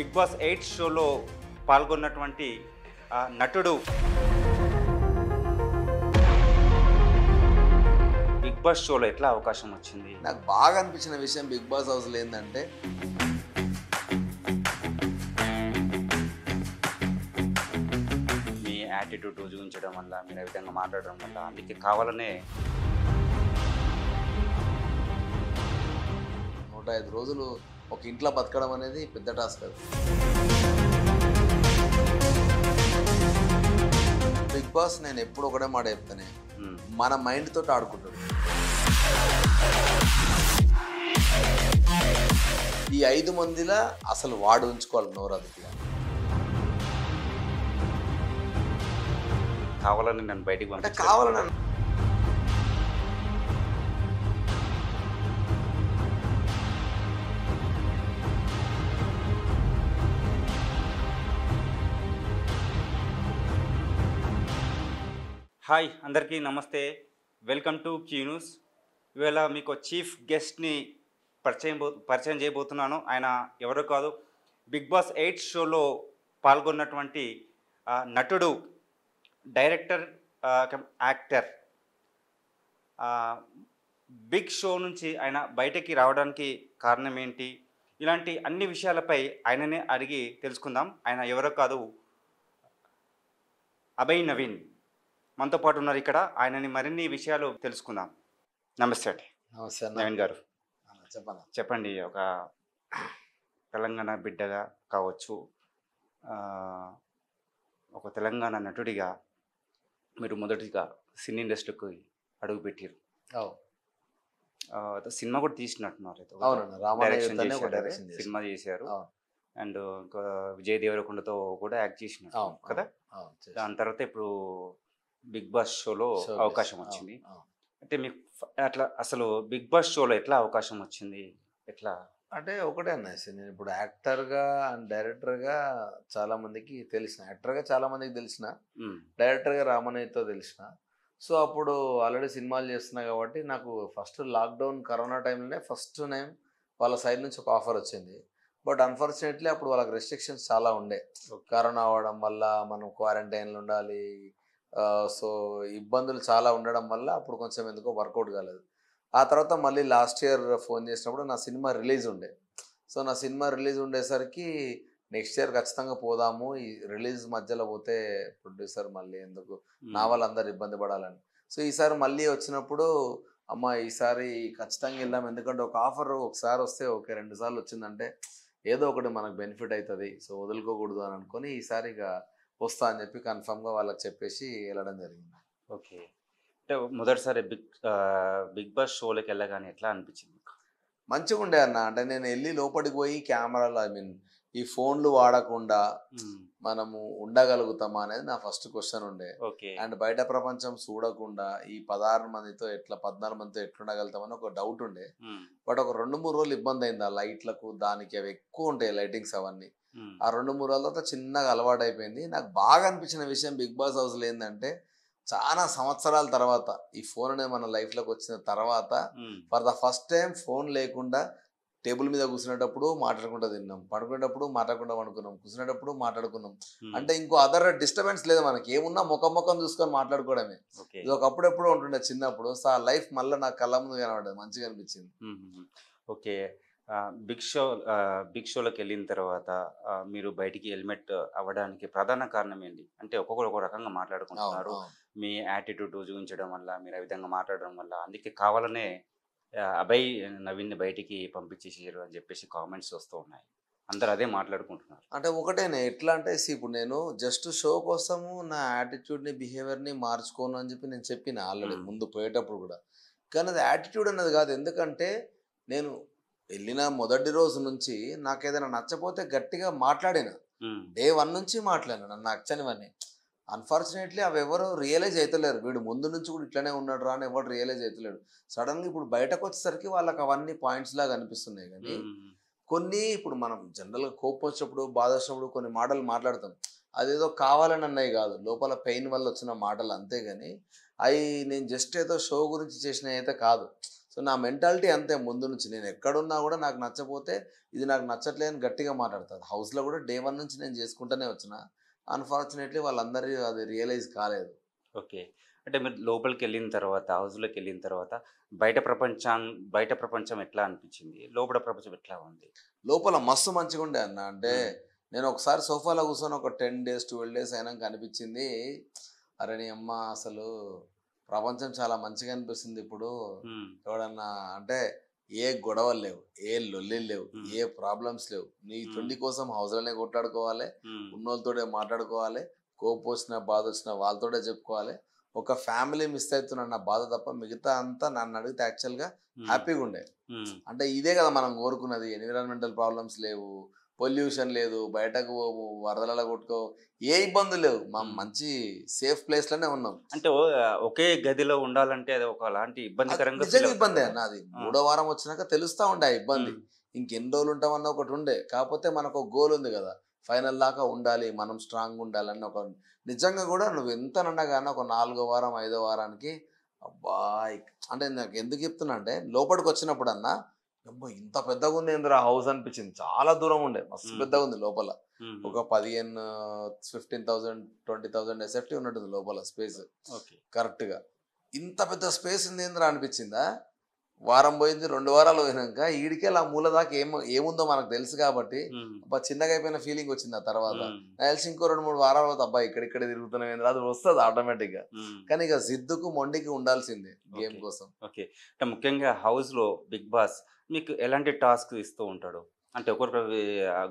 Big boss 8 షోలో పాల్గొన్నటువంటి నటుడు బిగ్ బాస్ షోలో ఎట్లా అవకాశం వచ్చింది? నాకు బాగా అనిపించిన విషయం బిగ్ బాస్ హౌస్లో ఏంటంటే మీ యాటిట్యూడ్ చూపించడం వల్ల, మీరు ఏ విధంగా మాట్లాడడం వల్ల, అందుకే కావాలనే 105 రోజులు ఒక ఇంట్లో బతకడం అనేది పెద్ద టాస్క్. అది బిగ్ బాస్ నేను ఎప్పుడు ఒకటే మాట చెప్తానే, మన మైండ్ తోటి ఆడుకుంటాడు. ఈ 5 మందిలా అసలు వాడు ఉంచుకోవాలి నోరదుగా. కావాలని నన్ను బయటికి అంటే కావాలని హాయ్, అందరికీ నమస్తే. Welcome to Q news. ఇవాళ మీకు చీఫ్ గెస్ట్ని పరిచయం చేయబోతున్నాను. ఆయన ఎవరో కాదు, బిగ్ బాస్ 8 షోలో పాల్గొన్నటువంటి నటుడు, డైరెక్టర్, యాక్టర్. బిగ్ షో నుంచి ఆయన బయటకి రావడానికి కారణం ఏంటి, ఇలాంటి అన్ని విషయాలపై ఆయననే అడిగి తెలుసుకుందాం. ఆయన ఎవరో కాదు, అభయ్ నవీన్ మనతో పాటు ఉన్నారు ఇక్కడ. ఆయనని మరిన్ని విషయాలు తెలుసుకుందాం. నమస్తే అండి. నమస్తే నవీన్ గారు. చెప్పండి. ఒక తెలంగాణ బిడ్డగా కావచ్చు, ఒక తెలంగాణ నటుడిగా మీరు మొదటిగా సినీ ఇండస్ట్రీకి అడుగుపెట్టారు. సినిమా కూడా తీసినట్టున్నారు, డైరెక్షన్ చేశారు, సినిమా చేశారు. అండ్ ఇంకా విజయ్ దేవరకొండతో కూడా యాక్ట్ చేసినారు కదా. దాని తర్వాత ఇప్పుడు బిగ్ బాస్ షోలో అవకాశం వచ్చింది. అంటే మీకు అట్లా అసలు బిగ్ బాస్ షోలో ఎట్లా అవకాశం వచ్చింది? ఎట్లా అంటే ఒకటే అన్నా, నేను ఇప్పుడు యాక్టర్గా అండ్ డైరెక్టర్గా చాలా మందికి తెలిసిన, యాక్టర్గా చాలా మందికి తెలిసిన, డైరెక్టర్గా రామనయ్యతో తెలిసిన. సో అప్పుడు ఆల్రెడీ సినిమాలు చేస్తున్నా కాబట్టి నాకు ఫస్ట్ లాక్డౌన్ కరోనా టైంలోనే ఫస్ట్ టైం వాళ్ళ సైడ్ నుంచి ఒక ఆఫర్ వచ్చింది. బట్ అన్ఫార్చునేట్లీ అప్పుడు వాళ్ళకి రెస్ట్రిక్షన్స్ చాలా ఉండే. కరోనా అవ్వడం వల్ల మనం క్వారంటైన్లో ఉండాలి. సో ఇబ్బందులు చాలా ఉండడం వల్ల అప్పుడు కొంచెం ఎందుకో వర్కౌట్ కాలేదు. ఆ తర్వాత మళ్ళీ లాస్ట్ ఇయర్ ఫోన్ చేసినప్పుడు నా సినిమా రిలీజ్ ఉండే. సో నా సినిమా రిలీజ్ ఉండేసరికి నెక్స్ట్ ఇయర్ ఖచ్చితంగా పోదాము, ఈ రిలీజ్ మధ్యలో పోతే ప్రొడ్యూసర్ మళ్ళీ ఎందుకు, నా వాళ్ళందరూ ఇబ్బంది పడాలని. సో ఈసారి మళ్ళీ వచ్చినప్పుడు అమ్మ ఈసారి ఖచ్చితంగా వెళ్దాం, ఎందుకంటే ఒక ఆఫర్ ఒకసారి వస్తే ఓకే, 2 సార్లు వచ్చిందంటే ఏదో ఒకటి మనకు బెనిఫిట్ అవుతుంది, సో వదులుకోకూడదు అని అనుకుని ఈసారి ఇక వస్తా అని చెప్పి కన్ఫర్మ్గా వాళ్ళకి చెప్పేసి వెళ్ళడం జరిగింది. ఓకే. అంటే మొదటిసారి బిగ్ బాస్ షోలోకి వెళ్ళగానే ఎట్లా అనిపించింది? మంచిగా ఉండే అన్న. అంటే నేను వెళ్ళి లోపలికి పోయి కెమెరాలు, ఐ మీన్ ఈ ఫోన్లు వాడకుండా మనము ఉండగలుగుతామా అనేది నా ఫస్ట్ క్వశ్చన్ ఉండే. అండ్ బయట ప్రపంచం చూడకుండా ఈ 16 మందితో 14 మందితో ఎట్లుండగలుగుతామని ఒక డౌట్ ఉండే. బట్ ఒక 2-3 రోజులు ఇబ్బంది అయింది. ఆ లైట్లకు దానికి అవి ఎక్కువ ఉంటాయి, లైటింగ్స్ అవన్నీ. ఆ 2-3 రోజుల తర్వాత చిన్నగా అలవాటు అయిపోయింది. నాకు బాగా అనిపించిన విషయం బిగ్ బాస్ హౌస్లో ఏంటంటే, చాలా సంవత్సరాల తర్వాత ఈ ఫోన్ అనేది మన లైఫ్లోకి వచ్చిన తర్వాత for the first time phone లేకుండా టేబుల్ మీద కూర్చునేటప్పుడు మాట్లాడుకుంటూ తిన్నాం, పడుకునేటప్పుడు మాట్లాడకుండా పడుకున్నాం, కూర్చునేటప్పుడు మాట్లాడుకున్నాం. అంటే ఇంకో అదర్ డిస్టర్బెన్స్ లేదు మనకి, ఏమున్నా ముఖం చూసుకొని మాట్లాడుకోవడమే. ఇది ఒకప్పుడెప్పుడు ఉంటుండే చిన్నప్పుడు. సో ఆ లైఫ్ మళ్ళీ నాకు కళ్ళ ముందు కనబడ్డది, మంచిగా అనిపించింది. ఓకే. బిగ్ షోలోకి వెళ్ళిన తర్వాత మీరు బయటికి హెల్మెట్ అవ్వడానికి ప్రధాన కారణం ఏంటి? అంటే ఒక్కొక్కరు ఒక రకంగా మాట్లాడుకుంటున్నారు. మీ యాటిట్యూడ్ చూపించడం వల్ల, మీరు ఆ విధంగా మాట్లాడడం వల్ల, అందుకే కావాలనే అభయ్ నవీన్ని బయటికి పంపించేసారు అని చెప్పేసి కామెంట్స్ వస్తూ ఉన్నాయి. అందరు అదే మాట్లాడుకుంటున్నారు. అంటే ఒకటేనే, ఎట్లా అంటే ఇప్పుడు నేను జస్ట్ షో కోసము నా యాటిట్యూడ్ని, బిహేవియర్ని మార్చుకోను అని చెప్పి నేను చెప్పిన ఆల్రెడీ ముందు పోయేటప్పుడు కూడా. కానీ అది యాటిట్యూడ్ అన్నది కాదు. ఎందుకంటే నేను వెళ్ళిన మొదటి రోజు నుంచి నాకు ఏదైనా నచ్చపోతే గట్టిగా మాట్లాడిన, డే 1 నుంచి మాట్లాడిన నన్ను నచ్చనివన్నీ. అన్ఫార్చునేట్లీ అవి ఎవరు రియలైజ్ అవుతలేరు. వీడు ముందు నుంచి కూడా ఇట్లనే ఉన్నాడు రా అని ఎవరు రియలైజ్ అవుతలేడు. సడన్గా ఇప్పుడు బయటకు వచ్చేసరికి వాళ్ళకి అవన్నీ పాయింట్స్ లాగా అనిపిస్తున్నాయి. కానీ కొన్ని ఇప్పుడు మనం జనరల్గా కోపం వచ్చినప్పుడు, బాధ వచ్చినప్పుడు కొన్ని మాటలు మాట్లాడతాం, అదేదో కావాలని అన్నవి కాదు, లోపల పెయిన్ వల్ల వచ్చిన మాటలు అంతే. కానీ అవి నేను జస్ట్ ఏదో షో గురించి చేసినవి అయితే కాదు. సో నా మెంటాలిటీ అంతే ముందు నుంచి. నేను ఎక్కడున్నా కూడా నాకు నచ్చపోతే ఇది నాకు నచ్చట్లేదని గట్టిగా మాట్లాడతాను. హౌస్లో కూడా డే 1 నుంచి నేను చేసుకుంటూనే వచ్చిన. అన్ఫార్చునేట్లీ వాళ్ళందరూ అది రియలైజ్ కాలేదు. ఓకే. అంటే మీరు లోపలికెళ్ళిన తర్వాత, హౌస్‌లోకెళ్ళిన తర్వాత బయట ప్రపంచం ఎట్లా అనిపిచ్చింది? లోపల ప్రపంచం ఎట్లా ఉంది? లోపల మస్తు మంచిగుండే అన్న. అంటే హ్మ్. నేను ఒకసారి సోఫాలో కూర్చొని ఒక 10 డేస్, 12 డేస్ అయినాక అనిపించింది, అరే నీ అమ్మ అసలు ప్రపంచం చాలా మంచిగా అనిపిస్తుంది ఇప్పుడు. హ్మ్. ఎవడన్నా అంటే ఏ గొడవలు లేవు, ఏ లొల్లిలు లేవు, హ్మ్. ఏ ప్రాబ్లమ్స్ లేవు. నీ హ్మ్. తిండి కోసం హౌస్‌లోనే కొట్లాడుకోవాలి, హ్మ్. ఉన్నోళ్ళతోటే మాట్లాడుకోవాలి, కోపం వచ్చినా బాధ వచ్చినా వాళ్ళతోటే చెప్పుకోవాలి. ఒక ఫ్యామిలీ మిస్ అవుతున్నా బాధ తప్ప మిగతా అంతా నన్ను అడిగితే యాక్చువల్‌గా హ్మ్. హ్యాపీగా ఉండే. హ్మ్. అంటే ఇదే కదా మనం కోరుకున్నది. ఎన్విరాన్మెంటల్ ప్రాబ్లమ్స్ లేవు, పొల్యూషన్ లేదు, బయటకు పోము, వరదలలో కొట్టుకో, ఏ ఇబ్బందులు లేవు. మనం హ్మ్. మంచి సేఫ్ ప్లేస్‌లోనే ఉన్నాం. అంటే ఒకే గదిలో ఉండాలంటే అది ఒకలాంటి అది ఇబ్బందికరంగా ఫీల్ నిజంగా అవుతారు ఇబ్బందే కదా! అన్న అది. ఆ! మూడో వారం వచ్చినాక తెలుస్తా ఉండే ఆ ఇబ్బంది. హ్మ్. ఇంకెన్ని రోజులు ఉంటామన్న ఒకటి ఉండే. కాకపోతే మనకు ఒక గోల్ ఉంది కదా! ఫైనల్ దాకా ఉండాలి, మనం స్ట్రాంగ్‌గా ఉండాలని ఒక నిజంగా కూడా నువ్వెంతనన్నా గాని ఒక నాలుగో వారం, ఐదో వారానికి అబ్బా! అంటే నాకు ఎందుకు చెప్తున్నా అంటే లోపలికొచ్చినప్పుడన్నా అబ్బా! ఇంత పెద్దగుందేందిరా హౌస్ అనిపించింది. చాలా దూరం ఉండే. మస్తు హుహు. పెద్దగుంది లోపల. హుహు. ఒక 15, 15,000, 20,000 ఎస్ఎఫ్‌టీ ఉన్నట్టుంది లోపల స్పేస్ ఓకే. కరెక్ట్‌గా. ఇంత పెద్ద స్పేస్ ఉందేందిరా అనిపించిందా? వారం పోయింది, 2 వారాలు పోయినంక ఈడికెళ్ళి ఆ మూల దాకా ఏముందో మనకు తెలుసు కాబట్టి, హ్మ్. అబ్బా! చిన్నగా అయిపోయిన ఫీలింగ్ వచ్చింది ఆ తర్వాత. హ్మ్. నాకు తెలిసి ఇంకో 2, 3 వారాల తర్వాత అబ్బా! ఇక్కడిక్కడే తిరుగుతున్నామేందిరా అది వస్తది ఆటోమేటిక్‌గా. హ్మ్. కానీ ఇక జిద్దుకు, మొండికి ఉండాల్సిందే గేమ్ ఓకే. కోసం. ఓకే. అంటే ముఖ్యంగా హౌస్‌లో 'బిగ్ బాస్' మీకు ఎలాంటి టాస్క్ ఇస్తూ ఉంటాడు? అంటే ఒకరికొకరికి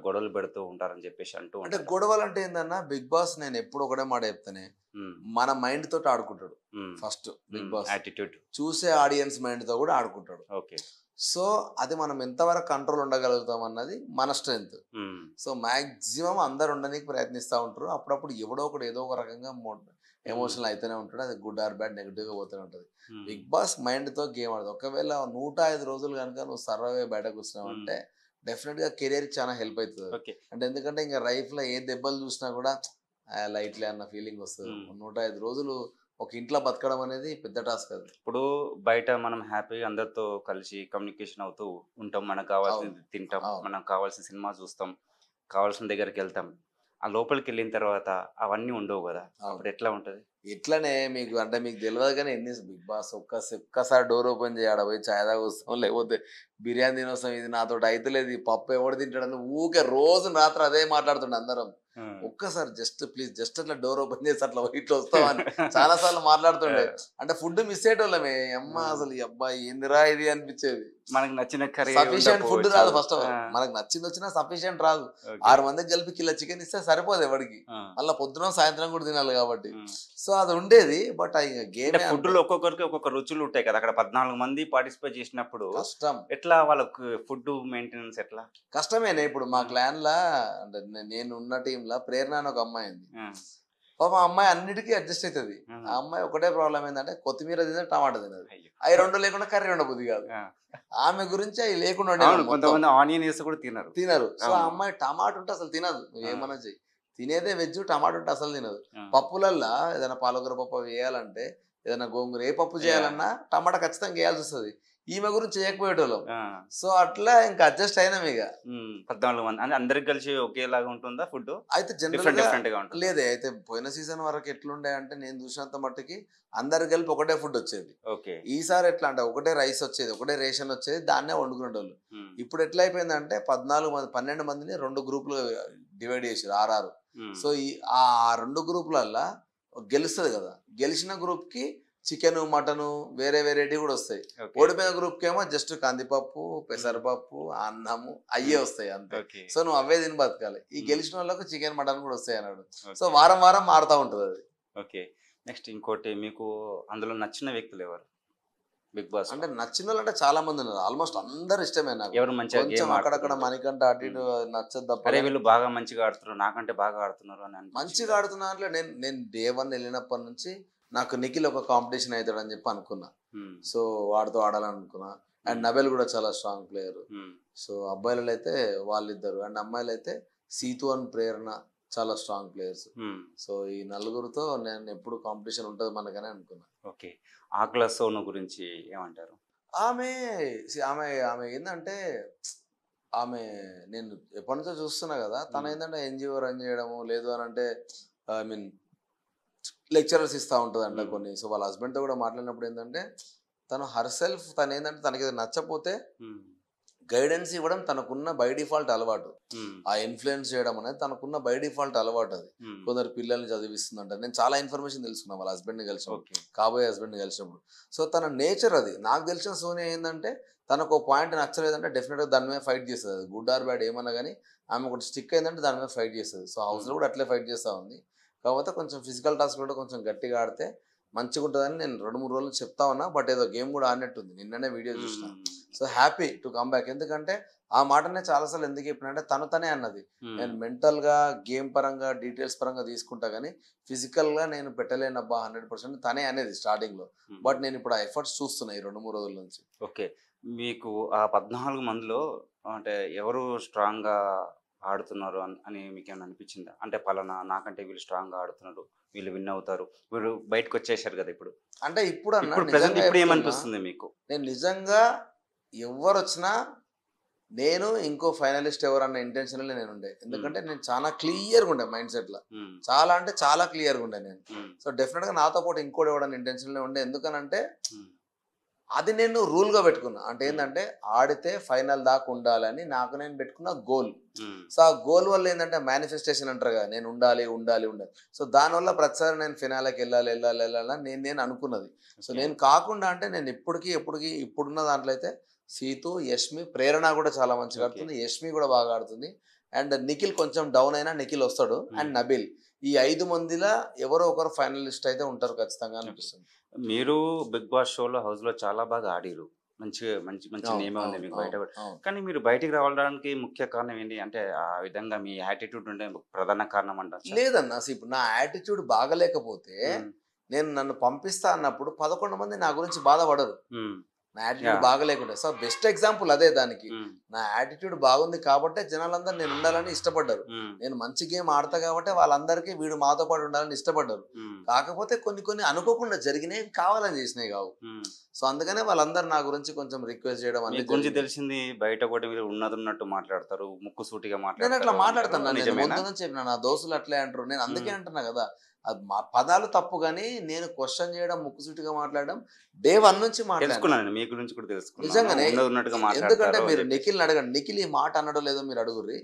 గొడవలు పెడుతూ ఉంటారని చెప్పేసి అంటూ అంటే ఉంటారు. గొడవలంటే ఏందన్నా 'బిగ్ బాస్' నేనెప్పుడు ఒకటే మాట చెప్తానే. హ్మ్. మన మైండ్ తోటి ఆడుకుంటాడు హ్మ్. ఫస్ట్ 'బిగ్ హ్మ్. బాస్'. యాటిట్యూడ్. చూసే ఆడియన్స్ మైండ్‌తో కూడా ఆడుకుంటాడు. ఓకే. సో, అది మనం ఎంతవరకు కంట్రోల్ ఉండగలుగుతాం అన్నది మన స్ట్రెంత్. హ్మ్. సో, మాక్సిమం అందరూ ఉండనీకి ప్రయత్నిస్తా ఉంటారు. అప్పుడప్పుడు ఎవడో ఒకడు ఏదో ఒక రకంగా హ్మ్. ఎమోషనల్ అయితేనే ఉంటాడు. అది గుడ్ ఆర్ బ్యాడ్ నెగెటివ్‌గా పోతూనే ఉంటది. హ్మ్. బిగ్ బాస్ మైండ్‌తో గేమ్ ఆడదు. ఒకవేళ 105 రోజులు గనుక నువ్వు సర్వైవ్ అయ్యి బయటకు హ్మ్. వచ్చినావంటే డెఫినిట్‌గా కెరియర్‌కి చాలా హెల్ప్ అయితదది. ఓకే. అంటే ఎందుకంటే ఇంక లైఫ్‌లో ఏ దెబ్బలు చూసినా కూడా లైట్‌లే అన్న ఫీలింగ్ వస్తది. హ్మ్. 105 రోజులు ఒక ఇంట్లో బతకడం అనేది పెద్ద టాస్క్ అది. ఇప్పుడు బయట మనం హ్యాపీగా అందరితో కలిసి కమ్యూనికేషన్ అవుతూ ఉంటాం. మనకు అవును. కావాల్సింది తింటాం. అవును. మనకు కావాల్సిన సినిమా చూస్తాం. కావాల్సిన దగ్గరికెళ్తాం. ఆ లోపలికెళ్ళిన తర్వాత అవన్నీ ఉండవు గదా! అవును. అప్పుడు ఎట్లా ఉంటది? ఇట్లనే మీకు అంటే మీకు తెలవదు గానీ బిగ్ బాస్ ఒక్కసారి డోర్ ఓపెన్ చేయి ఆడ పోయి చాయ్ తాగొస్తాం. లేకపోతే బిర్యానీ తినొస్తాం. ఇది నాతోటి అయితలేదు. ఈ పప్పు ఎవడు తింటాడని ఊకే రోజు రాత్రి అదే మాట్లాడుతుండే అందరం. హ్మ్. ఒక్కసారి జస్ట్ ప్లీజ్ జస్ట్ అట్లా డోర్ ఓపెన్ చేసి అట్లా పోయి ఇట్లా వస్తామని చాలా సార్లు మాట్లాడుతుండే. ఆ! అంటే ఫుడ్ మిస్ అయ్యేటోళ్ళమే. ఆ! అసలు ఈ అబ్బా! ఏందిరా ఇది అనిపించేది. మనకు నచ్చిన కర్రీ సఫిషియెంట్ ఫుడ్ ఉండకపోవచ్చు. రాదు ఫస్ట్ ఆఫ్ ఆ! ఆల్. మనకు నచ్చిందొచ్చినా సఫిషియెంట్ రాదు. ఓకే. 6 మందికి కలిపి కిలో చికెన్ ఇస్తే సరిపోదు ఎవడికి. ఆ! మళ్ళా పొద్దున, సాయంత్రం కూడా తినాలి కాబట్టి. హ్మ్. సో, అది ఉండేది. బట్ ఇంక అంటే గేమే అంతే. ఫుడ్‌లో ఒక్కొక్కరికి ఒక్కొక్క రుచులుంటాయి కదా! అక్కడ 14 మంది పార్టిసిపేట్ చేసినప్పుడు కష్టం. ఎట్లా వాళ్ళకు ఫుడ్డు మెయింటెనెన్స్ ఎట్లా? కష్టమేనే ఇప్పుడు మా ఆ! క్లాన్‌లా అంటే నేనున్న టీమ్‌ల ప్రేరణ అని ఒక అమ్మాయి ఉంది. ఆ! పాపం ఆ అమ్మాయి అన్నిటికి అడ్జస్ట్ అయితది. ఆ! ఆ అమ్మాయి ఒకటే ప్రాబ్లమ్ ఏందంటే కొత్తిమీర తినదు, టమాటా తినదు. అయ్యో! అయి 2 లేకుండా కర్రీ ఉండబుద్ది కాదు. ఆ! ఆమె గురించి అయి లేకుండా అవును. వండేదాన్ని మొత్తం. కొంతమంది ఆనియన్ ఏసి కూడా తినరు. తినరు. సో, ఆ అవును. అమ్మాయి టమాటా ఉంటే అసలు తినదు. ఆ! నువ్వేమన్నా చెయ్యి. తినేదే వెజ్, టమాటా ఉంటే అసలు తినదు. ఆ! పప్పులల్లా ఏదైనా పాలకూర పప్పు అవి వేయాలంటే, ఏదైనా గోంగూర ఏ పప్పు యాహ్! చేయాలన్నా టమాటా ఖచ్చితంగా ఏయాల్సొస్తది. ఈమె గురించి చేయకపోయేటోళ్ళం. ఆ! సో, అట్లా ఇంక అడ్జస్ట్ అయినామిగ. హ్మ్. 14 మంది. అంటే అందరికి కలిసి ఒకేలాగా ఉంటుందా ఫుడ్డు? అయితే డిఫరెంట్ జనరల్‌గా డిఫరెంట్‌గా ఉంటుందా? లేదే. అయితే పోయిన సీజన్ వరకు ఎట్లుండే అంటే నేను చూసినంత మట్టుకి అందరికి కలిపి ఒకటే ఫుడొచ్చేది. ఓకే. ఈసారి ఎట్లా అంటే ఒకటే రైస్ వచ్చేది. ఒకటే రేషన్ వచ్చేది. దాన్నే వండుకునేటోళ్ళు. హ్మ్. ఇప్పుడు ఎట్లా అయిపోయిందంటే 14 మంది 12 మందిని 2 గ్రూపులుగా డివైడ్ చేసిర్రు 6, 6. హ్మ్. సో, ఆ 2 గ్రూపులల్లా గెలుస్తది కదా! గెలిచిన గ్రూప్‌కి చికెను, మటను వేరే వేరేటివి కూడా వస్తాయి. ఓకే. ఓడిపోయిన గ్రూప్‌కేమో జస్ట్ కందిపప్పు, హ్మ్. పెసరపప్పు, అన్నము అయ్యే హ్మ్. వస్తాయి అంతే. ఓకే. సో, నువ్వు అవే తిని బతకాలి. ఈ హ్మ్. గెలిచినోళ్ళకు చికెన్, మటన్ కూడా వస్తాయన్నాడు. So, okay. వారం వారం మారుతా ఉంటదది. ఓకే. నెక్స్ట్ ఇంకోటి మీకు అందులో నచ్చిన వ్యక్తులెవరు? 'బిగ్ బాస్‌లో'? అంటే నచ్చినోళ్ళంటే చాలా మందున్నారు. ఆల్‌మోస్ట్ అందరూ ఇష్టమే నాకు. ఎవరు మంచిగా కొంచెం గేమ్ అక్కడక్కడ ఆడుతుంటారు? మణికంఠ అటు హ్మ్. ఇటు నచ్చదు తప్ప అరే! గాని వీళ్ళు బాగా మంచిగా ఆడుతున్నారు. నాకంటే బాగా ఆడుతున్నారు అని మంచిగా అనిపించిందా? ఆడుతున్న దాంట్లో నేను నేను డే 1 ఎళ్ళినప్పటి నుంచి నాకు నిఖిల్ ఒక కాంపిటీషన్ అయితాడని చెప్పి అనుకున్నా. హ్మ్. సో, వాడితో ఆడాలనుకున్నా. అండ్ హ్మ్. నబెల్ కూడా చాలా స్ట్రాంగ్ ప్లేయరు. హ్మ్. సో, అబ్బాయిలలో అయితే వాళ్ళిద్దరు. అండ్ అమ్మాయిలైతే సీతు అండ్ ప్రేరణ చాలా స్ట్రాంగ్ ప్లేయర్స్. హ్మ్. సో, ఈ నలుగురితో నేను ఎప్పుడు కాంపిటీషన్ ఉంటది మనకని అనుకున్నా. ఓకే. 'ఆకుల సోను' గురించి ఏమంటారు? ఆమె ఆమె ఆమె ఏంటంటే ఆమె నేను ఎప్పటి నుంచో చూస్తున్నా కదా, తను ఏంటంటే ఎన్జిఓ రన్ చేయడము లేదు అని అంటే ఐ మీన్ లెక్చరర్స్ ఇస్తూ ఉంటుందంట కొన్ని. సో వాళ్ళ హస్బెండ్తో కూడా మాట్లాడినప్పుడు ఏంటంటే తను హర్సెల్ఫ్ తను ఏంటంటే తనకి నచ్చపోతే గైడెన్స్ ఇవ్వడం తనకున్న బై డిఫాల్ట్ అలవాటు. ఆ ఇన్ఫ్లుయెన్స్ చేయడం అనేది తనకున్న బై డిఫాల్ట్ అలవాటు. అది కొందరు పిల్లల్ని చదివిస్తుందంట. నేను చాలా ఇన్ఫర్మేషన్ తెలుసుకున్నాను వాళ్ళ హస్బెండ్ని కలిసినప్పుడు, కాబోయే హస్బెండ్ని కలిసినప్పుడు. సో తన నేచర్ అది. నాకు తెలిసిన సోనియా ఏంటంటే తనకు ఒక పాయింట్ నచ్చలేదంటే డెఫినెట్గా దాని మీద ఫైట్ చేస్తుంది. అది గుడ్ ఆర్ బ్యాడ్ ఏమన్నా కానీ ఆమె ఒకటి స్టిక్ అయిందంటే దాని మీద ఫైట్ చేస్తుంది. సో హౌస్లో కూడా అట్లే ఫైట్ చేస్తూ ఉంది. కాకపోతే కొంచెం ఫిజికల్ టాస్క్ కూడా కొంచెం గట్టిగా ఆడితే మంచిగా ఉంటుందని నేను 2-3 రోజులు చెప్తా ఉన్నా. బట్ ఏదో గేమ్ కూడా ఆడినట్టుంది. నిన్ననే వీడియో చూసిన. So happy to come back. ఎందుకంటే ఆ మాటనే చాలాసార్లు ఎందుకు చెప్పినంటే తనే అన్నది, నేను మెంటల్గా గేమ్ పరంగా డీటెయిల్స్ పరంగా తీసుకుంటా కానీ ఫిజికల్గా నేను పెట్టలేనబ్బా 100% తనే అనేది స్టార్టింగ్లో. బట్ నేను ఇప్పుడు ఆ ఎఫర్ట్స్ చూస్తున్నా ఈ 2-3 రోజుల నుంచి. ఓకే, మీకు ఆ 14 మందిలో అంటే ఎవరు స్ట్రాంగ్గా ఆడుతున్నారు అని మీకు ఏమైనా అనిపించిందా? అంటే పలానా నాకంటే వీళ్ళు స్ట్రాంగ్గా ఆడుతున్నారు, వీళ్ళు విన్ అవుతారు, వీళ్ళు బయటకు వచ్చేసారు కదా ఇప్పుడు. అంటే ఇప్పుడు ఇప్పుడు ఏమనిపిస్తుంది మీకు? నేను నిజంగా ఎవరు వచ్చినా నేను ఇంకో ఫైనలిస్ట్ ఎవరన్న ఇంటెన్షన్లో నేను ఉండే. ఎందుకంటే నేను చాలా క్లియర్గా ఉండే మైండ్ సెట్లో, చాలా అంటే చాలా క్లియర్గా ఉండే నేను. సో డెఫినెట్గా నాతో పాటు ఇంకోటి ఎవడన్నా ఇంటెన్షన్లో ఉండే. ఎందుకనంటే అది నేను రూల్గా పెట్టుకున్నా. అంటే ఏంటంటే ఆడితే ఫైనల్ దాకా ఉండాలని నాకు నేను పెట్టుకున్న గోల్. సో ఆ గోల్ వల్ల ఏంటంటే మేనిఫెస్టేషన్ అంటారు కదా, నేను ఉండాలి ఉండాలి ఉండాలి. సో దానివల్ల ప్రతిసారి నేను ఫినాలకి వెళ్ళాలని నేను అనుకున్నది. సో నేను కాకుండా అంటే నేను ఎప్పటికీ ఇప్పుడున్న దాంట్లో అయితే సీతు, యష్మి, ప్రేరణ కూడా చాలా మంచిగా ఆడుతుంది. యష్మి కూడా బాగా ఆడుతుంది. అండ్ నిఖిల్ కొంచెం డౌన్ అయినా నిఖిల్ వస్తాడు. అండ్ నబీల్. ఈ 5 మందిలో ఎవరో ఒకరు ఫైనలిస్ట్ అయితే ఉంటారు ఖచ్చితంగా అనిపిస్తుంది. మీరు బిగ్ బాస్ షోలో హౌస్లో చాలా బాగా ఆడిరు, మంచి నేమే ఉంది మీకు బయట. కానీ మీరు బయటికి రావడానికి ముఖ్య కారణం ఏంటి? అంటే ఆ విధంగా మీ యాటిట్యూడ్ ఉండే ప్రధాన కారణం అంటారు? లేదన్నా, ఇప్పుడు నా యాటిట్యూడ్ బాగలేకపోతే నన్ను పంపిస్తా అన్నప్పుడు 11 మంది నా గురించి బాధపడరు. నా యాటిట్యూడ్ బాగలేకుంటే. సో బెస్ట్ ఎగ్జాంపుల్ అదే దానికి. నా యాటిట్యూడ్ బాగుంది కాబట్టి జనాలందరూ నేను ఉండాలని ఇష్టపడ్డారు. నేను మంచి గేమ్ ఆడతా కాబట్టి వాళ్ళందరికీ వీడు మాతో పాటు ఉండాలని ఇష్టపడ్డారు. కాకపోతే కొన్ని అనుకోకుండా జరిగినాయి, కావాలని చేసినాయి కావు. సో అందుకనే వాళ్ళందరూ నా గురించి కొంచెం రిక్వెస్ట్ చేయడం అనేది గురించి తెలిసింది. బయట కూడా మీరు ఉన్నట్టు మాట్లాడతారు, ముక్కు సూటిగా మాట్లాడతారు. నేను అట్లా మాట్లాడతాను. నేను ముందు నుంచి చెప్పిన నా దోస్తులు అట్లే అంటారు. నేను అందుకే అంటున్నా కదా, అది మా పదాలు తప్పు కానీ నేను క్వశ్చన్ చేయడం, ముక్కుసూటిగా మాట్లాడడం డే 1 నుంచి మాట్లాడుకున్నాను. మీ గురించి కూడా తెలుసుకున్నాను నిజంగానే. ఎందుకంటే మీరు నిఖిల్ని అడగండి, నిఖిల్ ఈ మాట అన్నడో లేదో మీరు అడుగుర్రి.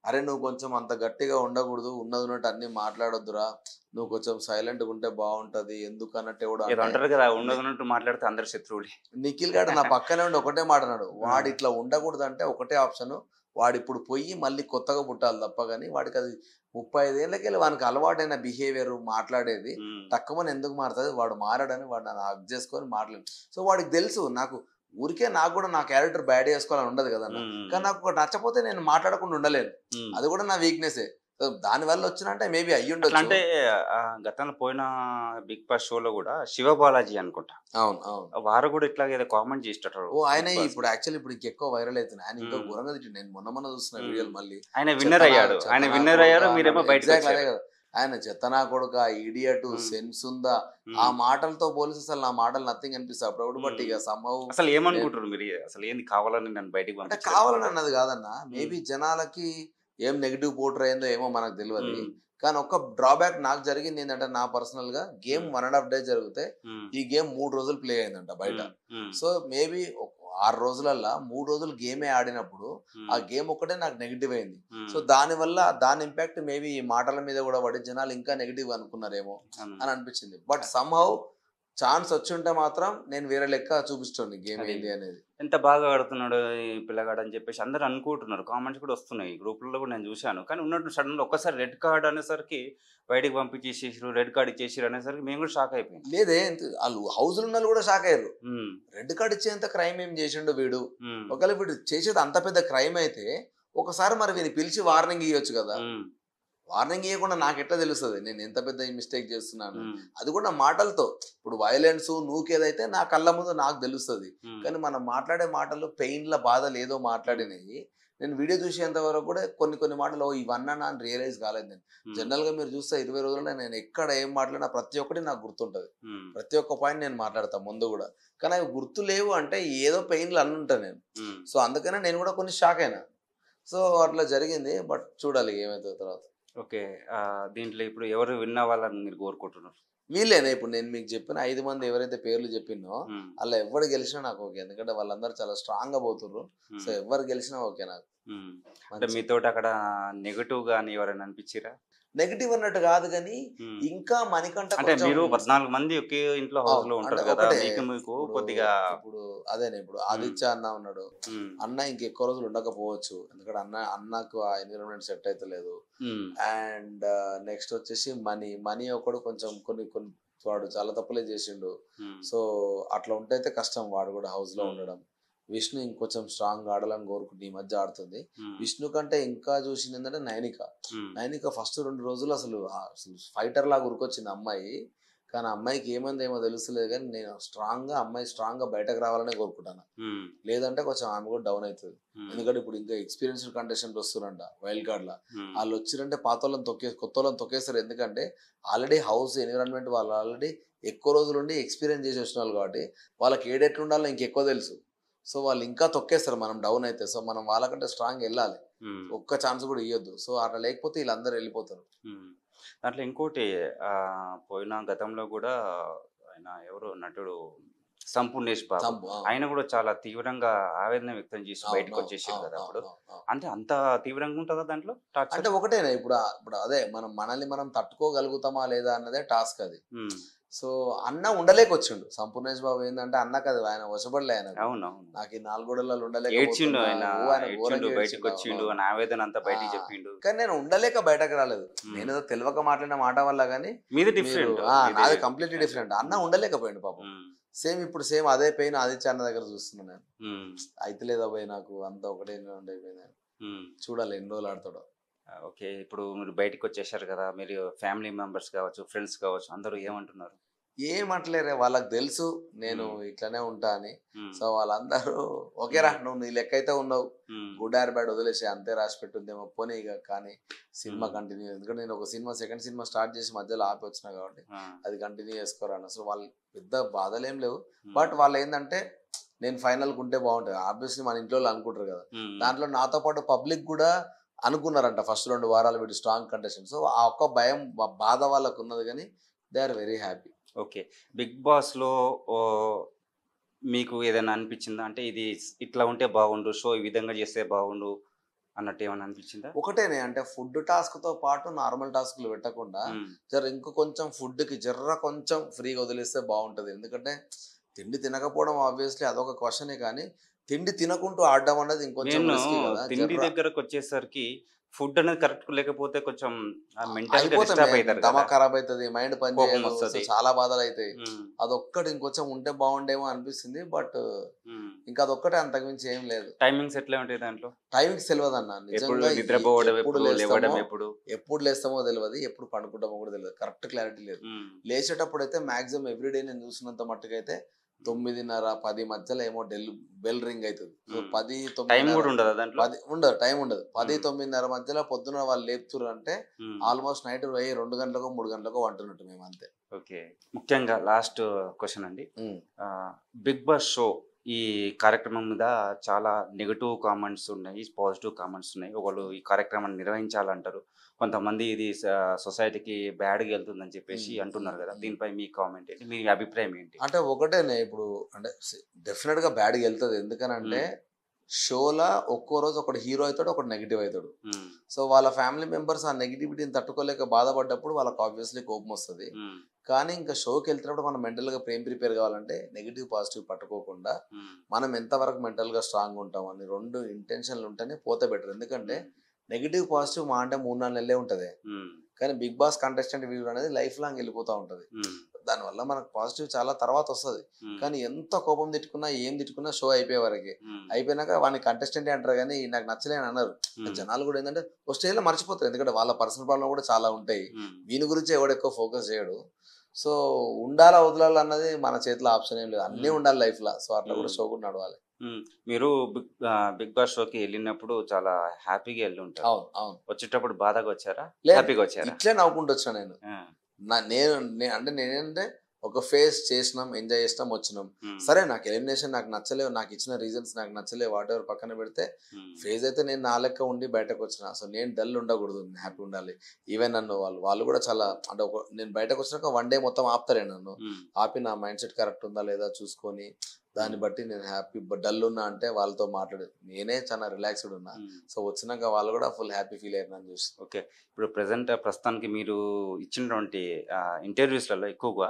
అరే నువ్వు కొంచెం అంత గట్టిగా ఉండకూడదు, ఉన్నట్టు అన్ని మాట్లాడొద్దురా, నువ్వు కొంచెం సైలెంట్గా ఉంటే బాగుంటది ఎందుకు అన్నట్టు ఉన్నట్టు మాట్లాడితే అందరు శత్రువులు. నిఖిల్ గారు నా పక్కనే ఉండి ఒకటే మాట అన్నాడు, వాడు ఇట్లా ఉండకూడదు అంటే ఒకటే ఆప్షన్, వాడు ఇప్పుడు పోయి మళ్ళీ కొత్తగా పుట్టాలి తప్ప. కానీ వాడికి అది 35 ఏళ్ళకెళ్ళి వానికి అలవాటైన బిహేవియర్ మాట్లాడేది తక్కువని ఎందుకు మారుతుంది, వాడు మారాడని వాడు నన్ను హక్ చేసుకొని మాట్లాడు. సో వాడికి తెలుసు నాకు ఊరికే నాకు కూడా నా క్యారెక్టర్ బ్యాడ్ చేసుకోవాలని ఉండదు కదన్న. కానీ నాకు నచ్చపోతే నేను మాట్లాడకుండా ఉండలేను, అది కూడా నా వీక్నెసే. దాని వల్ల వచ్చినంటే మేబీ అయ్యుండొచ్చు. అంటే గతంలో పోయిన బిగ్ బాస్ షోలో కూడా శివబాలాజీ అనుకుంటా, అవును వారు కూడా ఇట్లా ఏదో కామెంట్ చేస్తారు. ఆయన ఇప్పుడు యాక్చువల్లీ ఇప్పుడు ఎక్కువ వైరల్ అవుతున్నాయి. ఆయన ఇంకా ఘోరంగా తిట్టిండు. నేను మొన్న చూస్తున్న వీడియోలు. మళ్ళీ ఆయన విన్నర్ అయ్యాడు, మీరేమో బయట. ఆయన చెత్తనా కొడుక, ఇడియట్, సెన్స్ ఉందా, ఆ మాటలతో పోలీసు అసలు నా మాటలు నథింగ్ అనిపిస్తాయి అప్పుడప్పుడు. బట్ ఇక సంభవం అసలు ఏమనుకుంటారు మీరు? అసలు ఏంది కావాలని నన్ను బయటికి అంటే కావాలని అన్నది కాదన్న. మేబీ జనాలకి ఏం నెగిటివ్ పోటర్ అయిందో ఏమో మనకు తెలియదు. కానీ ఒక డ్రాబ్యాక్ నాకు జరిగింది ఏంటంటే, నా పర్సనల్ గా గేమ్ 1.5 days జరిగితే ఈ గేమ్ 3 రోజులు ప్లే అయిందంట బయట. సో మేబీ 6 రోజులల్లా 3 రోజులు గేమే ఆడినప్పుడు ఆ గేమ్ ఒకటే నాకు నెగిటివ్ అయింది. సో దాని ఇంపాక్ట్ మేబీ ఈ మాటల మీద కూడా పడి జనాలు ఇంకా నెగిటివ్ అనుకున్నారేమో అని అనిపించింది. బట్ సమ్హౌ ఛాన్స్ వచ్చి ఉంటే మాత్రం నేను వేరే లెక్క చూపిస్తుంది గేమ్ ఏంది అనేది. ఎంత బాగా ఆడుతున్నాడు ఈ పిల్లగాడు అని చెప్పేసి అందరూ అనుకుంటున్నారు. కామెంట్స్ కూడా వస్తున్నాయి గ్రూపుల్లో కూడా నేను చూశాను. కానీ ఉన్నట్టు సడన్గా ఒక్కసారి రెడ్ కార్డ్ అనేసరికి బయటకు పంపించేసేసారు, రెడ్ కార్డ్ ఇచ్చేసారు అనేసరికి మేము కూడా షాక్ అయిపోయింది. లేదే, వాళ్ళు హౌస్ ఉన్న కూడా షాక్ అయ్యారు. రెడ్ కార్డ్ ఇచ్చేంత క్రైమ్ ఏం చేసిండు వీడు? ఒకవేళ వీడు చేసేది అంత పెద్ద క్రైమ్ అయితే ఒకసారి మరి వీని పిలిచి వార్నింగ్ ఇవ్వచ్చు కదా. వార్నింగ్ ఇవ్వకుండా నాకు ఎట్లా తెలుస్తుంది నేను ఎంత పెద్ద మిస్టేక్ చేస్తున్నాను? అది కూడా నా మాటలతో. ఇప్పుడు వైలెన్స్ నూకేదైతే నా కళ్ళ ముందు నాకు తెలుస్తుంది. కానీ మనం మాట్లాడే మాటలు పెయిన్ల బాధలు ఏదో మాట్లాడినవి నేను వీడియో చూసేంత వరకు కూడా కొన్ని మాటలు ఇవన్నా అని రియలైజ్ కాలేదు నేను. జనరల్గా మీరు చూస్తే 20 రోజుల్లో నేను ఎక్కడ ఏం మాట్లాడినా ప్రతి ఒక్కటి నాకు గుర్తుంటుంది. ప్రతి ఒక్క పాయింట్ నేను మాట్లాడతాను ముందు కూడా. కానీ అవి గుర్తు లేవు అంటే ఏదో పెయిన్లు అనుంటా నేను. సో అందుకనే నేను కూడా కొన్ని షాక్ అయినా. సో అట్లా జరిగింది. బట్ చూడాలి ఏమవుతుంది తర్వాత. ఓకే. దీంట్లో ఇప్పుడు ఎవరు విన్ అవ్వాలని మీరు కోరుకుంటున్నారు? వీళ్ళేనా ఇప్పుడు నేను మీకు చెప్పిన 5 మంది ఎవరైతే పేర్లు చెప్పినో అలా ఎవరు గెలిచినా నాకు ఓకే. ఎందుకంటే వాళ్ళందరూ చాలా స్ట్రాంగ్ గా పోతుర్రు. సో ఎవరు గెలిచినా ఓకే నాకు. అంటే మీతో అక్కడ నెగటివ్ గాని ఎవరైనా అనిపించిరా? నెగిటివ్ అన్నట్టు కాదు కానీ ఇంకా మణికంఠ అంటే మీరు 14 మంది ఒకే ఇంట్లో హౌస్ లో ఉంటారు కదా, మీకు కొద్దిగా ఇప్పుడు అదేనే ఇప్పుడు ఆదిత్య అన్న ఉన్నాడు. అన్న ఇంకెక్కువ రోజులు ఉండకపోవచ్చు. ఎందుకంటే అన్నకు ఆ ఎన్విరాన్మెంట్ సెట్ అయితే లేదు. అండ్ నెక్స్ట్ వచ్చేసి మనీ ఒకడు కొంచెం కొన్ని వాడు చాలా తప్పులే చేసిండు. సో అట్లా ఉంటే అయితే కష్టం వాడు కూడా హౌస్ లో ఉండడం. విష్ణు ఇంకొంచెం స్ట్రాంగ్ ఆడాలని కోరుకుంటే ఈ మధ్య ఆడుతుంది. విష్ణు కంటే ఇంకా చూసింది ఏంటంటే నైనిక ఫస్ట్ 2 రోజులు అసలు ఫైటర్ లాగా ఉరికొచ్చింది అమ్మాయి. కానీ అమ్మాయికి ఏమో తెలుస్తలేదు. కానీ నేను అమ్మాయి స్ట్రాంగ్ గా బయటకు రావాలనే కోరుకుంటాను. లేదంటే కొంచెం ఆమె కూడా డౌన్ అవుతుంది. ఎందుకంటే ఇప్పుడు ఇంకా ఎక్స్పీరియన్స్డ్ కంటెస్టెంట్ వస్తున్నారంట వైల్డ్ కార్డ్ లా. వాళ్ళు వచ్చిరంటే కొత్త వాళ్ళని తొక్కేస్తారు. ఎందుకంటే ఆల్రెడీ హౌస్ ఎన్విరాన్మెంట్ వాళ్ళు ఆల్రెడీ ఎక్కువ రోజులు ఉండి ఎక్స్పీరియన్స్ చేసి వచ్చిన వాళ్ళు కాబట్టి వాళ్ళకి ఏడెట్లు ఉండాలో ఇంకెక్కువ తెలుసు. సో వాళ్ళు ఇంకా తొక్కేస్తారు మనం డౌన్ అయితే. సో మనం వాళ్ళకంటే స్ట్రాంగ్ వెళ్ళాలి. ఒక్క ఛాన్స్ కూడా ఇవ్వద్దు. సో అట్లా లేకపోతే వీళ్ళందరూ వెళ్ళిపోతారు. దాంట్లో ఇంకోటి పోయిన గతంలో కూడా ఆయన ఎవరు నటుడు సంపూర్ణేష్ బాబు, ఆయన కూడా చాలా తీవ్రంగా ఆవేదన వ్యక్తం చేసి బయటకు వచ్చేసారు కదా అప్పుడు. అంటే అంత తీవ్రంగా ఉంటుందా దాంట్లో? అంటే ఒకటేనా ఇప్పుడు అదే మనల్ని మనం తట్టుకోగలుగుతామా లేదా అన్నదే టాస్క్ అది. సో అన్న ఉండలేకొచ్చిండు సంపూర్ణేష్ బాబు. ఏంటంటే అన్నకు అది ఆయన వశపడలే. ఆయన నాకు ఈ 4 గోడలలో ఉండలేకపోయిండు. కానీ నేను ఉండలేక బయటకు రాలేదు. నేను ఏదో తెలియక మాట్లాడిన మాట వల్ల. కానీ నాది కంప్లీట్లీ డిఫరెంట్. అన్న ఉండలేకపోయిండు పాపం. ఇప్పుడు అదే పెయిన్ ఆదిత్య అన్న దగ్గర చూస్తున్నాను నేను. అయితే లేదా పోయి నాకు అంతా ఒకటే ఉండైపోయింది. చూడాలి ఎన్ని రోజులు ఆడతాడో. ఓకే. ఇప్పుడు మీరు బయటకు వచ్చేసారు కదా, మీరు ఫ్యామిలీ మెంబర్స్ కావచ్చు, ఫ్రెండ్స్ కావచ్చు, అందరూ ఏమంటున్నారు? ఏమంటలేరే, వాళ్ళకి తెలుసు నేను ఇట్లానే ఉంటా అని. సో వాళ్ళందరూ ఓకేరా నువ్వు నీ లెక్క అయితే ఉన్నావు, గుడ్ ఆర్ బ్యాడ్ వదిలేసి అంతే రాసి పెట్టుందేమో పోనీ ఇక. కానీ సినిమా కంటిన్యూ, ఎందుకంటే నేను ఒక సెకండ్ సినిమా స్టార్ట్ చేసి మధ్యలో ఆపి వచ్చినా కాబట్టి అది కంటిన్యూ చేసుకోరాను. అసలు వాళ్ళు పెద్ద బాధలు ఏం లేవు. బట్ వాళ్ళు ఏంటంటే నేను ఫైనల్కి ఉంటే బాగుంటుంది. ఆబ్వియస్లీ మన ఇంట్లో అనుకుంటారు కదా. దాంట్లో నాతో పాటు పబ్లిక్ కూడా అనుకున్నారంట ఫస్ట్ 2 వారాలు వీడు స్ట్రాంగ్ కంటెస్టెంట్. సో ఆ ఒక్క భయం బాధ వాళ్ళకు ఉన్నది. కానీ they are very happy. Okay. Bigg బాస్లో మీకు ఏదైనా అనిపించిందా? అంటే ఇది ఇట్లా ఉంటే బాగుండు, షో ఈ విధంగా చేస్తే బాగుండు అన్నట్టు ఏమైనా అనిపించిందా? ఒకటేనే అంటే ఫుడ్ టాస్క్తో పాటు నార్మల్ టాస్క్లు పెట్టకుండా ఇంకో కొంచెం ఫుడ్కి కొంచెం ఫ్రీగా వదిలేస్తే బాగుంటుంది. ఎందుకంటే తిండి తినకపోవడం ఆబ్వియస్లీ అదొక క్వశ్చనే. కానీ తిండి తినకుంటూ ఆడడం అనేది ఇంకొంచెం రిస్కీ కదా. తిండి దగ్గరకు వచ్చేసరికి ఫుడ్ అనేది కరెక్ట్ లేకపోతే కొంచెం మెంటల్ గా డిస్టర్బ్ అవుతారు, దమా ఖరాబ్ అవుతుంది, మైండ్ పని చేయదు, చాలా బాధలు అవుతాయి. అదొక్కటి ఇంకొంచెం ఉంటే బాగుండేమో అనిపిస్తుంది. బట్ ఇంకా అదొక్కటే, అంతకుమించి ఏం లేదు. టైమింగ్స్ ఎట్లా ఉంటాయి దాంట్లో? టైమింగ్స్ తెలియదు అన్న. నిజంగా ఎప్పుడు లేస్తామో తెలియదు, ఎప్పుడు పండుకుంటామో కూడా తెలియదు. కరెక్ట్ క్లారిటీ లేదు. లేచేటప్పుడు అయితే మాక్సిమం ఎవ్రీడే నేను చూసినంత మట్టుకైతే 9:30, 10 మధ్యలో ఏమో బెల్ రింగ్ అవుతుంది. సో 10, 9 ఉండదు, టైం ఉండదు. 10, 9:30 మధ్యలో పొద్దున వాళ్ళు లేపుతున్నారు అంటే ఆల్మోస్ట్ నైట్ 2 గంటలకో 3 గంటలకో వంటున్నట్టు మేము అంతే. ఓకే. ముఖ్యంగా లాస్ట్ క్వశ్చన్ అండి. బిగ్ బాస్ షో ఈ కార్యక్రమం మీద చాలా నెగటివ్ కామెంట్స్ ఉన్నాయి, పాజిటివ్ కామెంట్స్ ఉన్నాయి. ఒకళ్ళు ఈ కార్యక్రమాన్ని నిర్వహించాలంటారు, కొంతమంది ఇది సొసైటీకి బ్యాడ్గా వెళ్తుందని చెప్పేసి అంటున్నారు కదా. దీనిపై మీ కామెంట్ ఏంటి, మీ అభిప్రాయం ఏంటి? అంటే ఒకటేనే, ఇప్పుడు అంటే డెఫినెట్గా బ్యాడ్గా వెళ్తుంది. ఎందుకనంటే షోలా ఒక్కో రోజు ఒకటి హీరో అవుతాడు, ఒకటి నెగిటివ్ అవుతాడు. సో వాళ్ళ ఫ్యామిలీ మెంబర్స్ ఆ నెగిటివిటీని తట్టుకోలేక బాధపడ్డప్పుడు వాళ్ళకి ఆబ్వియస్లీ కోపం వస్తుంది. కానీ ఇంకా షోకి వెళ్తున్నప్పుడు మనం మెంటల్గా ప్రిపేర్ కావాలంటే నెగిటివ్ పాజిటివ్ పట్టుకోకుండా మనం ఎంతవరకు మెంటల్గా స్ట్రాంగ్ ఉంటాం అని 2 ఇంటెన్షన్లు ఉంటేనే పోతే బెటర్. ఎందుకంటే నెగిటివ్ పాజిటివ్ మా అంటే 3-4 నెలలే ఉంటుంది. కానీ బిగ్ బాస్ కంటెస్టెంట్ వీడియో అనేది లైఫ్ లాంగ్ వెళ్ళిపోతూ ఉంటుంది. దానివల్ల మనకు పాజిటివ్ చాలా తర్వాత వస్తుంది. కానీ ఎంత కోపం తిట్టుకున్నా ఏం తిట్టుకున్నా షో అయిపోయే వరకే. అయిపోయినాక వాడిని కంటెస్టెంట్ అంటారు కానీ నాకు నచ్చలే అని అన్నారు. జనాలు కూడా ఏంటంటే ఒక స్టేజ్లో మర్చిపోతారు, ఎందుకంటే వాళ్ళ పర్సనల్ ప్రాబ్లం కూడా చాలా ఉంటాయి. వీని గురించి ఎవడు ఎక్కువ ఫోకస్ చేయడు. సో ఉండాలా వదలాలి అన్నది మన చేతిలో ఆప్షన్ ఏం లేదు, అన్నీ ఉండాలి లైఫ్ లో. సో అట్లా కూడా షో కూడా నడవాలి. మీరు బిగ్ బాస్ షోకి వెళ్ళినప్పుడు చాలా హ్యాపీగా వెళ్ళి ఉంటారు. అవును అవును. వచ్చేటప్పుడు బాధగా వచ్చారా, లేదు, హ్యాపీగా వచ్చారా? ఇట్లే నవ్వుకుంటూ వచ్చా నేను. అంటే నేనేంటే ఒక ఫేస్ చేసినాం, ఎంజాయ్ చేసినాం, వచ్చినాం. సరే నాకు ఎలిమినేషన్ నాకు నచ్చలేవు, నాకు ఇచ్చిన రీజన్స్ నాకు నచ్చలేవు, వాట్ ఎవర్ పక్కన పెడితే ఫేజ్ అయితే నేను నా లెక్క ఉండి బయటకు వచ్చిన. సో నేను డల్ ఉండకూడదు, హ్యాపీ ఉండాలి. ఈవెన్ నన్ను వాళ్ళు కూడా చాలా అంటే నేను బయటకు వచ్చినాక 1 డే మొత్తం ఆపుతారే నన్ను. ఆపి నా మైండ్ సెట్ కరెక్ట్ ఉందా లేదా చూసుకొని దాన్ని బట్టి నేను హ్యాపీ డల్ ఉన్నా అంటే వాళ్ళతో మాట్లాడు, నేనే చాలా రిలాక్స్డ్ ఉన్నా. సో వచ్చినాక వాళ్ళు కూడా ఫుల్ హ్యాపీ ఫీల్ అయ్యారు నన్ను చూసి. ఓకే, ఇప్పుడు ప్రస్తుతానికి మీరు ఇచ్చినటువంటి ఇంటర్వ్యూస్లలో ఎక్కువగా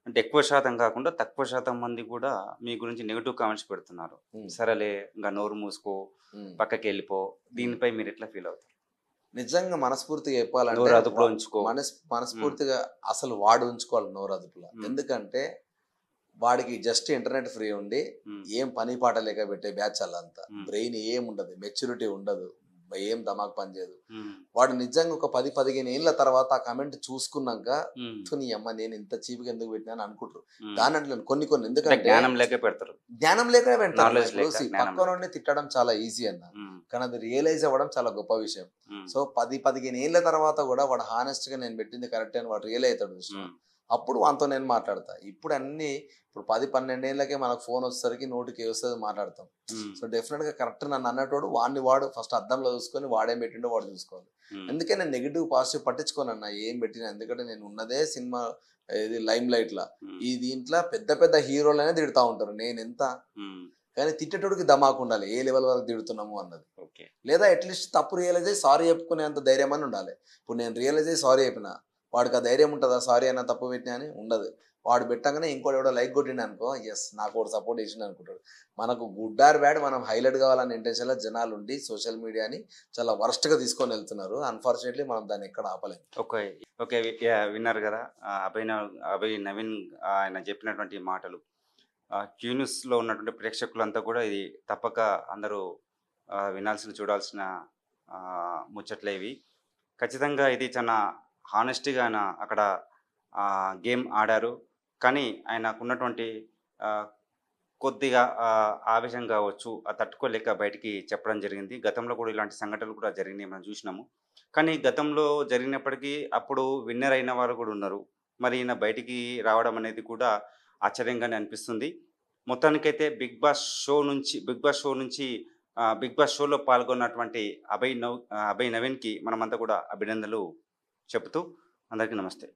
అంటే ఎక్కువ శాతం కాకుండా తక్కువ శాతం మంది కూడా మీ గురించి నెగిటివ్ కామెంట్స్ పెడుతున్నారు. సరేలే ఇంకా నోరు మూసుకో, పక్కకి వెళ్ళిపో, దీనిపై మీరు ఎట్లా ఫీల్ అవుతారు? నిజంగా మనస్ఫూర్తిగా చెప్పాలంటే నోరు అదుపులో ఉంచుకో. మనస్ఫూర్తిగా అసలు వాడు ఉంచుకోవాలి నోరు అదుపులో. ఎందుకంటే వాడికి జస్ట్ ఇంటర్నెట్ ఫ్రీ ఉండి ఏం పని పాట లేక పెట్టే బ్యాచ్ అల్లంతా. బ్రెయిన్ ఏం ఉండదు, మెచ్యూరిటీ ఉండదు, ఏం దమాక్ పని చేయదు. వాడు నిజంగా ఒక 10-15 ఏళ్ళ తర్వాత ఆ కమెంట్ చూసుకున్నాక నీ అమ్మ నేను ఇంత చీప్గా ఎందుకు పెట్టినా అనుకుంటారు. దాని అంటే కొన్ని ఎందుకంటే జ్ఞానం లేక పెడతారు, పక్క నుండి తిట్టడం చాలా ఈజీ అన్న, కానీ అది రియలైజ్ అవ్వడం చాలా గొప్ప విషయం. సో 10-15 ఏళ్ళ తర్వాత కూడా వాడు హానెస్ట్ గా నేను పెట్టింది కరెక్ట్ అని వాడు రియలైజ్ అవుతాడు. అప్పుడు వాంతో నేను మాట్లాడతా. ఇప్పుడు 10-12 ఏళ్ళకే మనకు ఫోన్ వచ్చేసరికి నోటికి వస్తుంది మాట్లాడతాం. సో డెఫినెట్ గా కరెక్ట్ నన్ను అన్నట్టు వాడు ఫస్ట్ అద్దంలో చూసుకొని వాడేం పెట్టిండో వాడు చూసుకోవాలి. అందుకే నేను నెగిటివ్ పాజిటివ్ పట్టించుకోను అన్న ఏం పెట్టినా. ఎందుకంటే నేను ఉన్నదే సినిమా ఇది లైమ్ లైట్ లా, ఈ దీంట్లో పెద్ద పెద్ద హీరోలనే తిడుతూ ఉంటారు, నేను ఎంత. కానీ తిట్టేటోడికి దమాకు ఉండాలి, ఏ లెవెల్ వరకు తిడుతున్నాము అన్నది. లేదా అట్లీస్ట్ తప్పు రియలైజ్ అయ్యి సారీ చెప్పుకునేంత ధైర్యం అని ఉండాలి. ఇప్పుడు నేను రియలైజ్ అయ్యి సారీ చెప్పిన, వాడికి ఆ ధైర్యం ఉంటుందా సారీ అయినా తప్పు పెట్టినా అని? ఉండదు. వాడు పెట్టగానే ఇంకోటి ఎవడో లైక్ కొట్టిండు అనుకో, ఎస్ నాకు ఒకటి సపోర్ట్ చేసిండు అనుకుంటాడు. మనకు గుడ్ ఆర్ బ్యాడ్ మనం హైలైట్ కావాలని ఇంటెన్షన్లో జనాలు ఉండి సోషల్ మీడియాని చాలా వర్స్ట్గా తీసుకొని వెళ్తున్నారు. అన్ఫార్చునేట్లీ మనం దాన్ని ఎక్కడ ఆపలేము. ఓకే, విన్నారు కదా అభయ్ నవీన్ ఆయన చెప్పినటువంటి మాటలు. క్యూన్యూస్లో ఉన్నటువంటి ప్రేక్షకులంతా కూడా ఇది తప్పక అందరూ వినాల్సిన చూడాల్సిన ముచ్చట్లే ఇవి. ఖచ్చితంగా ఇది చాలా హానెస్ట్గా ఆయన అక్కడ గేమ్ ఆడారు. కానీ ఆయనకున్నటువంటి కొద్దిగా ఆవేశం కావచ్చు, తట్టుకోలేక బయటికి చెప్పడం జరిగింది. గతంలో కూడా ఇలాంటి సంఘటనలు కూడా జరిగినాయి, మనం చూసినాము. కానీ గతంలో జరిగినప్పటికీ అప్పుడు విన్నర్ అయిన వారు కూడా ఉన్నారు. మరి ఈయన బయటికి రావడం అనేది కూడా ఆశ్చర్యంగానే అనిపిస్తుంది. మొత్తానికైతే బిగ్ బాస్ షోలో పాల్గొన్నటువంటి అభయ్ నవీన్కి మనమంతా కూడా అభినందనలు చెబుతూ అందరికీ నమస్తే.